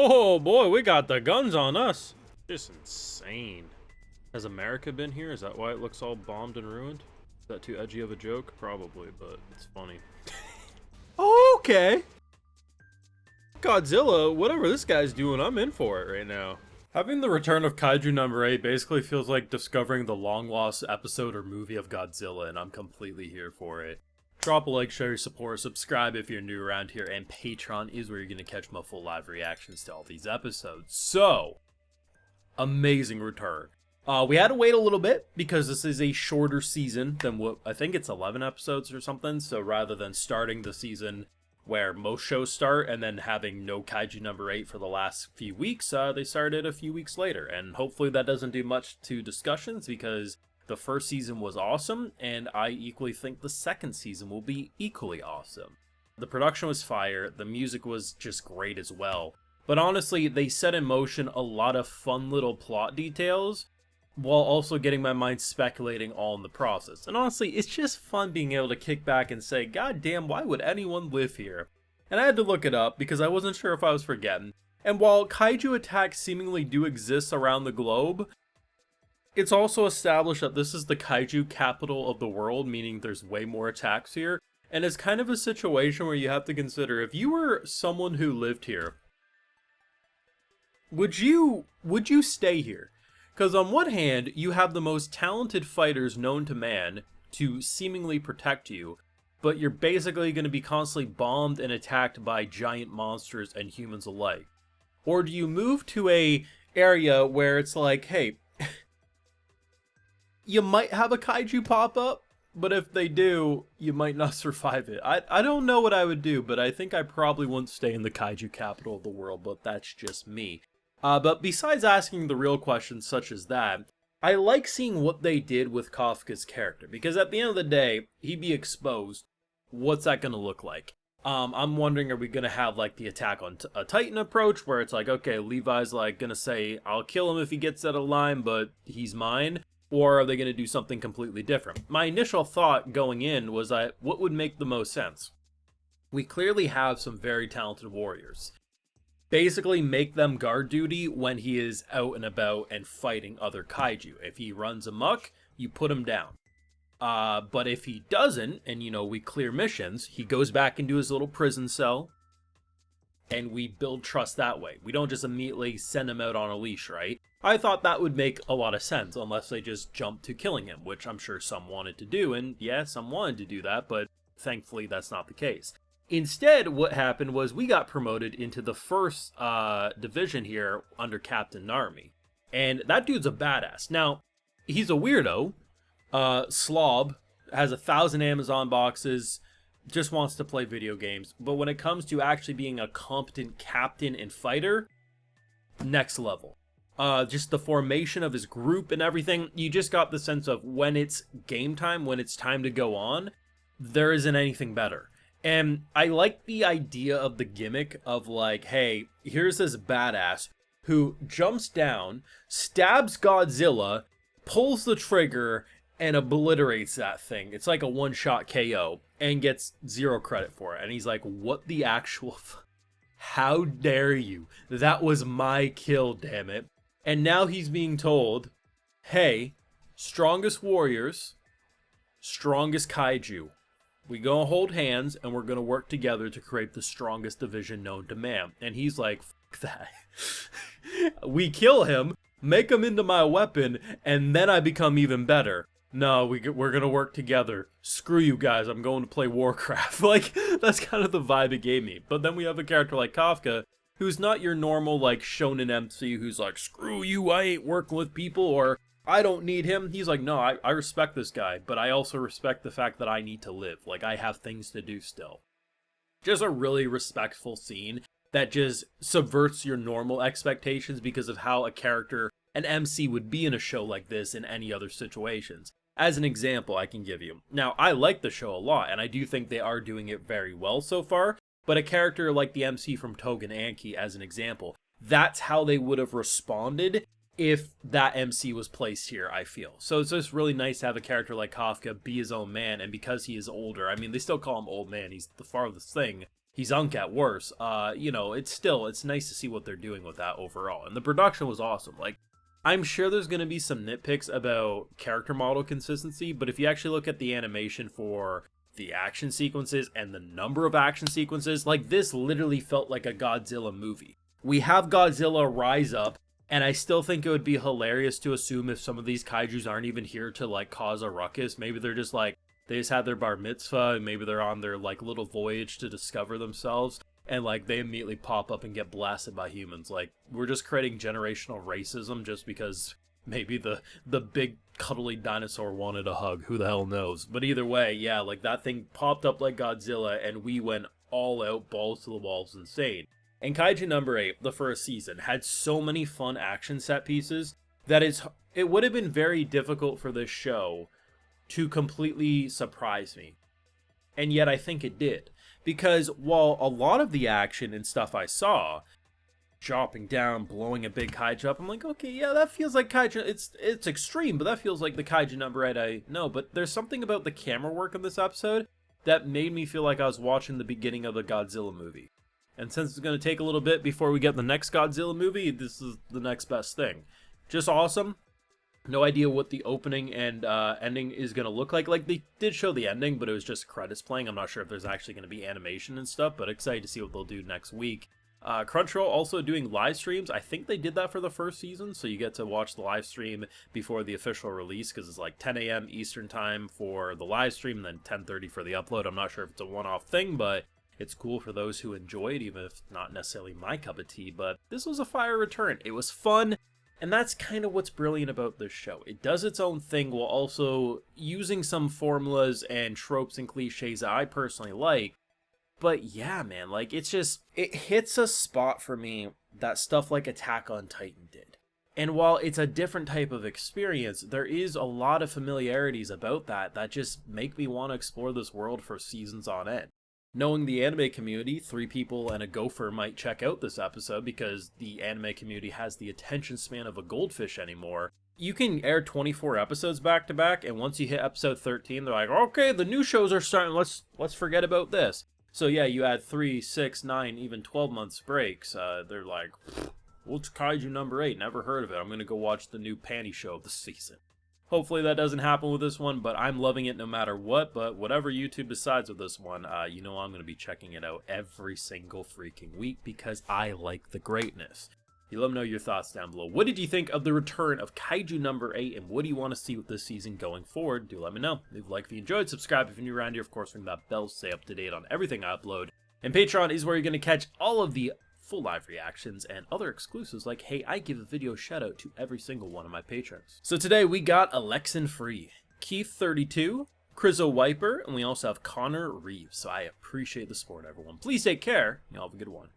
Oh boy, we got the guns on us. Just insane. Has America been here? Is that why it looks all bombed and ruined? Is that too edgy of a joke? Probably, but it's funny. Okay. Godzilla, whatever this guy's doing, I'm in for it right now. Having the return of Kaiju number 8 basically feels like discovering the long-lost episode or movie of Godzilla, and I'm completely here for it. Drop a like, share your support, subscribe if you're new around here, and Patreon is where you're going to catch my full live reactions to all these episodes. So, amazing return. We had to wait a little bit because this is a shorter season than what, I think it's 11 episodes or something, so rather than starting the season where most shows start and then having no Kaiju number 8 for the last few weeks, they started a few weeks later, and hopefully that doesn't do much to discussions because the first season was awesome, and I equally think the second season will be equally awesome. The production was fire, the music was just great as well, but honestly, they set in motion a lot of fun little plot details, while also getting my mind speculating all in the process. And honestly, it's just fun being able to kick back and say, God damn, why would anyone live here? And I had to look it up because I wasn't sure if I was forgetting. And while kaiju attacks seemingly do exist around the globe, it's also established that this is the kaiju capital of the world, meaning there's way more attacks here. And it's kind of a situation where you have to consider, if you were someone who lived here, would you stay here? Because on one hand, you have the most talented fighters known to man to seemingly protect you, but you're basically going to be constantly bombed and attacked by giant monsters and humans alike. Or do you move to a area where it's like, hey, you might have a kaiju pop up, but if they do, you might not survive it. I don't know what I would do, but I think I probably wouldn't stay in the kaiju capital of the world, but that's just me. But besides asking the real questions such as that, I like seeing what they did with Kafka's character, because at the end of the day, he'd be exposed. What's that going to look like? I'm wondering, are we going to have like the Attack on a Titan approach, where it's like, okay, Levi's like going to say, I'll kill him if he gets out of line, but he's mine? Or are they going to do something completely different? My initial thought going in was that what would make the most sense? We clearly have some very talented warriors. Basically make them guard duty when he is out and about and fighting other kaiju. If he runs amok, you put him down. But if he doesn't, and you know, we clear missions, he goes back into his little prison cell, and we build trust that way. We don't just immediately send him out on a leash, right? I thought that would make a lot of sense, unless they just jumped to killing him, which I'm sure some wanted to do, and yeah, some wanted to do that, but thankfully that's not the case. Instead, what happened was we got promoted into the first division here under Captain Narumi. And that dude's a badass. Now, he's a weirdo. Slob, has 1,000 Amazon boxes, just wants to play video games. But when it comes to actually being a competent captain and fighter, next level. Just the formation of his group and everything, you just got the sense of when it's game time, when it's time to go on, there isn't anything better. And I like the idea of the gimmick of like, hey, here's this badass who jumps down, stabs Godzilla, pulls the trigger, and obliterates that thing. It's like a one-shot KO and gets 0 credit for it. And he's like, what the actual how dare you? That was my kill, damn it. And now he's being told, hey, strongest warriors, strongest kaiju. We gonna hold hands and we're gonna work together to create the strongest division known to man. And he's like, fuck that. We kill him, make him into my weapon, and then I become even better. No, we're gonna work together. Screw you guys, I'm going to play Warcraft. Like, that's kind of the vibe it gave me. But then we have a character like Kafka, who's not your normal, like, shonen MC who's like, screw you, I ain't working with people, or I don't need him. He's like, no, I respect this guy, but I also respect the fact that I need to live. Like, I have things to do still. Just a really respectful scene that just subverts your normal expectations because of how a character, an MC, would be in a show like this in any other situations. As an example I can give you. Now, I like the show a lot, and I do think they are doing it very well so far, but a character like the MC from Togen Anki, as an example, that's how they would have responded if that MC was placed here, I feel. So it's just really nice to have a character like Kafka be his own man, and because he is older, I mean, they still call him old man, he's the farthest thing, he's unk at worst. You know, it's nice to see what they're doing with that overall. And the production was awesome. Like, I'm sure there's going to be some nitpicks about character model consistency, but if you actually look at the animation for the action sequences and the number of action sequences, like, this literally felt like a Godzilla movie. We have Godzilla rise up, and I still think it would be hilarious to assume if some of these kaijus aren't even here to, like, cause a ruckus. Maybe they're just, like, they just had their bar mitzvah, and maybe they're on their, like, little voyage to discover themselves, and, like, they immediately pop up and get blasted by humans. Like, we're just creating generational racism just because maybe the big cuddly dinosaur wanted a hug. Who the hell knows? But either way, yeah, like, that thing popped up like Godzilla, and we went all out, balls to the walls, insane. And Kaiju number 8, the first season, had so many fun action set pieces that it would have been very difficult for this show to completely surprise me. And yet I think it did. Because while a lot of the action and stuff I saw, chopping down, blowing a big kaiju up, I'm like, okay, yeah, that feels like Kaiju. It's extreme, but that feels like the Kaiju number 8 I know. But there's something about the camera work in this episode that made me feel like I was watching the beginning of the Godzilla movie. And since it's going to take a little bit before we get the next Godzilla movie, this is the next best thing. Just awesome. No idea what the opening and ending is going to look like. Like, they did show the ending, but it was just credits playing. I'm not sure if there's actually going to be animation and stuff, but excited to see what they'll do next week. Crunchyroll also doing live streams. I think they did that for the first season, so you get to watch the live stream before the official release, because it's like 10 a.m. Eastern time for the live stream, and then 10:30 for the upload. I'm not sure if it's a one-off thing, but it's cool for those who enjoy it, even if not necessarily my cup of tea. But this was a fire return. It was fun, and that's kind of what's brilliant about this show. It does its own thing while also using some formulas and tropes and cliches that I personally like. But yeah, man, like, it hits a spot for me that stuff like Attack on Titan did. And while it's a different type of experience, there is a lot of familiarities about that just make me want to explore this world for seasons on end. Knowing the anime community, 3 people and a gopher might check out this episode because the anime community has the attention span of a goldfish anymore. You can air 24 episodes back to back, and once you hit episode 13, they're like, okay, the new shows are starting, let's forget about this. So yeah, you add 3, 6, 9, even 12 months breaks. They're like, what's Kaiju number 8? Never heard of it. I'm going to go watch the new panty show of the season. Hopefully that doesn't happen with this one, but I'm loving it no matter what. But whatever YouTube decides with this one, you know I'm going to be checking it out every single freaking week because I like the greatness. You let me know your thoughts down below. What did you think of the return of Kaiju number 8, and what do you want to see with this season going forward? Do let me know. Leave a like if you enjoyed, subscribe if you're new around here, of course, ring that bell to stay up to date on everything I upload. And Patreon is where you're going to catch all of the full live reactions and other exclusives, like, hey, I give a video shout out to every single one of my patrons. So today we got Alexin Free, Keith32, Chriso Wiper, and we also have Connor Reeves. So I appreciate the support, everyone. Please take care, and y'all have a good one.